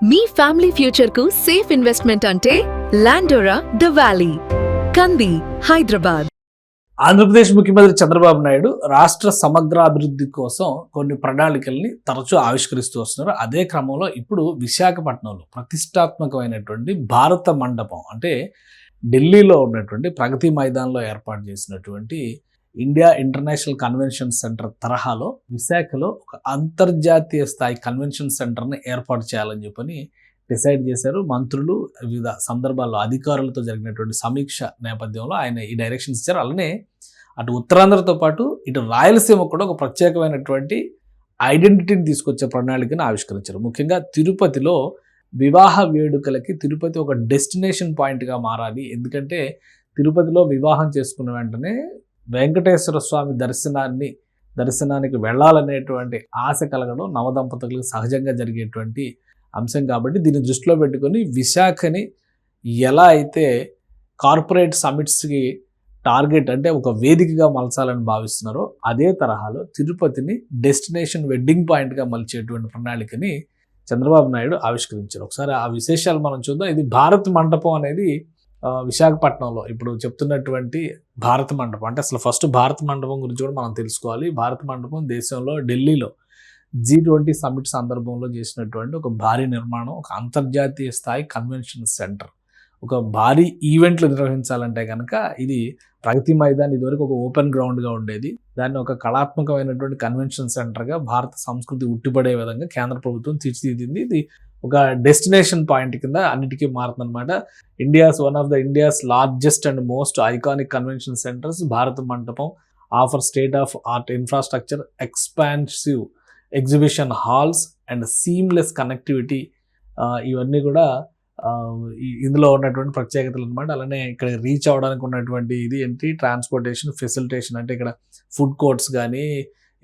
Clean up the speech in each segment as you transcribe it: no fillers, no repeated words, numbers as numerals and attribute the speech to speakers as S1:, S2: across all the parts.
S1: మీ family future కు safe investment అంటే లాండోరా the valley, కంది, హైదరాబాద్.
S2: ఆంధ్రప్రదేశ్ ముఖ్యమంత్రి చంద్రబాబు నాయుడు రాష్ట్ర సమగ్ర అభివృద్ధి కోసం కొన్ని ప్రణాళికల్ని తరచూ ఆవిష్కరిస్తూ వస్తున్నారు. అదే క్రమంలో ఇప్పుడు విశాఖపట్నంలో ప్రతిష్టాత్మకమైనటువంటి భారత మండపం, అంటే ఢిల్లీలో ఉన్నటువంటి ప్రగతి మైదాన్లో ఏర్పాటు చేసినటువంటి ఇండియా ఇంటర్నేషనల్ కన్వెన్షన్ సెంటర్ తరహాలో విశాఖలో ఒక అంతర్జాతీయ స్థాయి కన్వెన్షన్ సెంటర్ని ఏర్పాటు చేయాలని చెప్పని డిసైడ్ చేశారు. మంత్రులు వివిధ సందర్భాల్లో అధికారులతో జరిగినటువంటి సమీక్ష నేపథ్యంలో ఆయన ఈ డైరెక్షన్స్ ఇచ్చారు. అలానే అటు ఉత్తరాంధ్రతో పాటు ఇటు రాయలసీమ కూడా ఒక ప్రత్యేకమైనటువంటి ఐడెంటిటీని తీసుకొచ్చే ప్రణాళికను ఆవిష్కరించారు. ముఖ్యంగా తిరుపతిలో వివాహ వేడుకలకి తిరుపతి ఒక డెస్టినేషన్ పాయింట్గా మారాలి. ఎందుకంటే తిరుపతిలో వివాహం చేసుకున్న వెంటనే వెంకటేశ్వర స్వామి దర్శనానికి వెళ్ళాలనేటువంటి ఆశ కలగడం నవదంపతులకు సహజంగా జరిగేటువంటి అంశం. కాబట్టి దీన్ని దృష్టిలో పెట్టుకొని విశాఖని ఎలా అయితే కార్పొరేట్ సమిట్స్కి టార్గెట్, అంటే ఒక వేదికగా మలచాలని భావిస్తున్నారో అదే తరహాలో తిరుపతిని డెస్టినేషన్ వెడ్డింగ్ పాయింట్గా మలిచేటువంటి ప్రణాళికని చంద్రబాబు నాయుడు ఆవిష్కరించారు. ఒకసారి ఆ విశేషాలు మనం చూద్దాం. ఇది భారత్ మండపం అనేది విశాఖపట్నంలో ఇప్పుడు చెప్తున్నటువంటి భారత మండపం, అంటే అసలు ఫస్ట్ భారత మండపం గురించి కూడా మనం తెలుసుకోవాలి. భారత మండపం దేశంలో ఢిల్లీలో G20 సమ్మిట్ సందర్భంలో చేసినటువంటి ఒక భారీ నిర్మాణం, ఒక అంతర్జాతీయ స్థాయి కన్వెన్షన్ సెంటర్. ఒక భారీ ఈవెంట్లు నిర్వహించాలంటే కనుక ఇది ప్రగతి మైదాన్ ఇదివరకు ఒక ఓపెన్ గ్రౌండ్గా ఉండేది. దాన్ని ఒక కళాత్మకమైనటువంటి కన్వెన్షన్ సెంటర్గా భారత సంస్కృతి ఉట్టిపడే విధంగా కేంద్ర ప్రభుత్వం తీర్చిదిద్దింది. ఇది ఒక డెస్టినేషన్ పాయింట్ కింద అన్నిటికీ మారుతుందన్నమాట. One of the India's largest and most iconic convention centres Bharat Mandapam offer state of art infrastructure, expansive exhibition halls and seamless connectivity. ఇవన్నీ కూడా ఇందులో ఉన్నటువంటి ప్రత్యేకతలు అనమాట. అలానే ఇక్కడ రీచ్ అవ్వడానికి ఉన్నటువంటి ఇది ఏంటి, ట్రాన్స్పోర్టేషన్ ఫెసిలిటేషన్, అంటే ఇక్కడ ఫుడ్ కోర్ట్స్ కానీ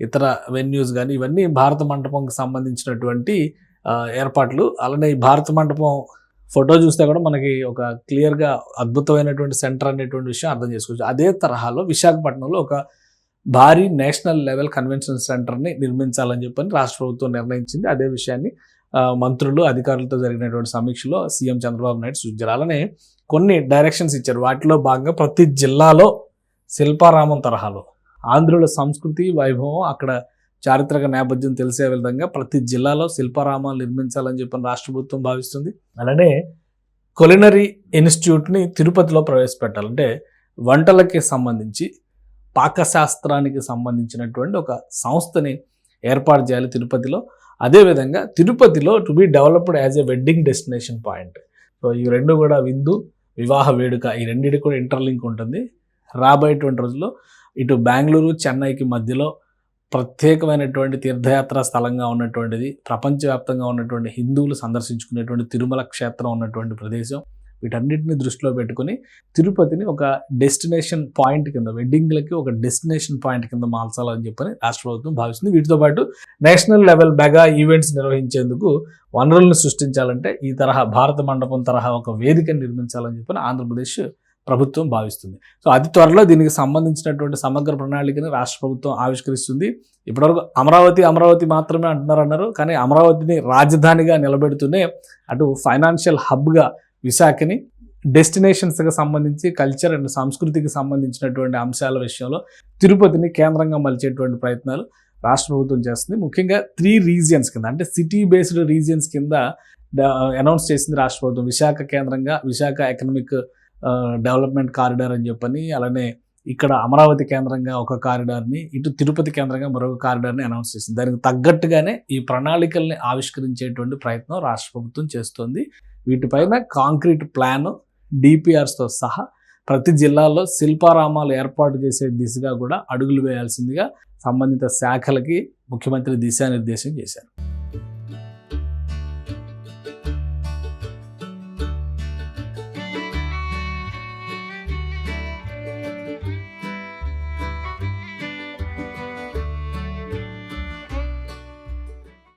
S2: ఇతర వెన్యూస్ కానీ ఇవన్నీ భారత మండపంకి సంబంధించినటువంటి ఏర్పాట్లు. అలానే ఈ భారత మండపం ఫోటో చూస్తే కూడా మనకి ఒక క్లియర్గా అద్భుతమైనటువంటి సెంటర్ అనేటువంటి విషయం అర్థం చేసుకోవచ్చు. అదే తరహాలో విశాఖపట్నంలో ఒక భారీ నేషనల్ లెవెల్ కన్వెన్షన్ సెంటర్ని నిర్మించాలని చెప్పని రాష్ట్ర ప్రభుత్వం నిర్ణయించింది. అదే విషయాన్ని మంత్రులు అధికారులతో జరిగినటువంటి సమీక్షలో సీఎం చంద్రబాబు నాయుడు సూచించారు. అలానే కొన్ని డైరెక్షన్స్ ఇచ్చారు. వాటిలో భాగంగా ప్రతి జిల్లాలో శిల్పారామం తరహాలో ఆంధ్రుల సంస్కృతి వైభవం, అక్కడ చారిత్రక నేపథ్యం తెలిసే విధంగా ప్రతి జిల్లాలో శిల్పారామాలు నిర్మించాలని చెప్పని రాష్ట్ర ప్రభుత్వం భావిస్తుంది. అలానే కులినరీ ఇన్స్టిట్యూట్ని తిరుపతిలో ప్రవేశపెట్టాలంటే వంటలకి సంబంధించి పాకశాస్త్రానికి సంబంధించినటువంటి ఒక సంస్థని ఏర్పాటు చేయాలి తిరుపతిలో. అదేవిధంగా తిరుపతిలో to be developed as a wedding destination point. So ఈ రెండు కూడా విందు, వివాహ వేడుక, ఈ రెండింటికి కూడా ఇంటర్లింక్ ఉంటుంది. రాబోయేటువంటి రోజుల్లో ఇటు బెంగళూరు, చెన్నైకి మధ్యలో ప్రత్యేకమైనటువంటి తీర్థయాత్రా స్థలంగా ఉన్నటువంటిది, ప్రపంచవ్యాప్తంగా ఉన్నటువంటి హిందువులు సందర్శించుకునేటువంటి తిరుమల క్షేత్రం ఉన్నటువంటి ప్రదేశం. వీటన్నిటిని దృష్టిలో పెట్టుకుని తిరుపతిని ఒక డెస్టినేషన్ పాయింట్ కింద, వెడ్డింగ్లకి ఒక డెస్టినేషన్ పాయింట్ కింద మార్చాలని చెప్పని రాష్ట్ర ప్రభుత్వం భావిస్తుంది. వీటితో పాటు నేషనల్ లెవెల్ మెగా ఈవెంట్స్ నిర్వహించేందుకు వనరులను సృష్టించాలంటే ఈ తరహా భారత మండపం తరహా ఒక వేదికను నిర్మించాలని చెప్పని ఆంధ్రప్రదేశ్ ప్రభుత్వం భావిస్తుంది. సో అతి త్వరలో దీనికి సంబంధించినటువంటి సమగ్ర ప్రణాళికని రాష్ట్ర ప్రభుత్వం ఆవిష్కరిస్తుంది. ఇప్పటివరకు అమరావతి మాత్రమే అంటున్నారు. కానీ అమరావతిని రాజధానిగా నిలబెడుతూనే అటు ఫైనాన్షియల్ హబ్గా విశాఖని, డెస్టినేషన్స్కి సంబంధించి కల్చర్ అండ్ సంస్కృతికి సంబంధించినటువంటి అంశాల విషయంలో తిరుపతిని కేంద్రంగా మలిచేటువంటి ప్రయత్నాలు రాష్ట్ర ప్రభుత్వం చేస్తుంది. ముఖ్యంగా 3 రీజియన్స్ కింద, అంటే సిటీ బేస్డ్ రీజియన్స్ కింద అనౌన్స్ చేసింది రాష్ట్ర ప్రభుత్వం. విశాఖ కేంద్రంగా విశాఖ ఎకనామిక్ డెవలప్మెంట్ కారిడార్ అని చెప్పని, అలానే ఇక్కడ అమరావతి కేంద్రంగా ఒక కారిడార్ని, ఇటు తిరుపతి కేంద్రంగా మరొక కారిడార్ని అనౌన్స్ చేసింది. దానికి తగ్గట్టుగానే ఈ ప్రణాళికల్ని ఆవిష్కరించేటువంటి ప్రయత్నం రాష్ట్ర ప్రభుత్వం చేస్తోంది. వీటిపైన కాంక్రీట్ ప్లాన్, డిపిఆర్స్తో సహా ప్రతి జిల్లాలో శిల్పారామాలు ఏర్పాటు చేసే దిశగా కూడా అడుగులు వేయాల్సిందిగా సంబంధిత శాఖలకి ముఖ్యమంత్రి దిశానిర్దేశం చేశారు.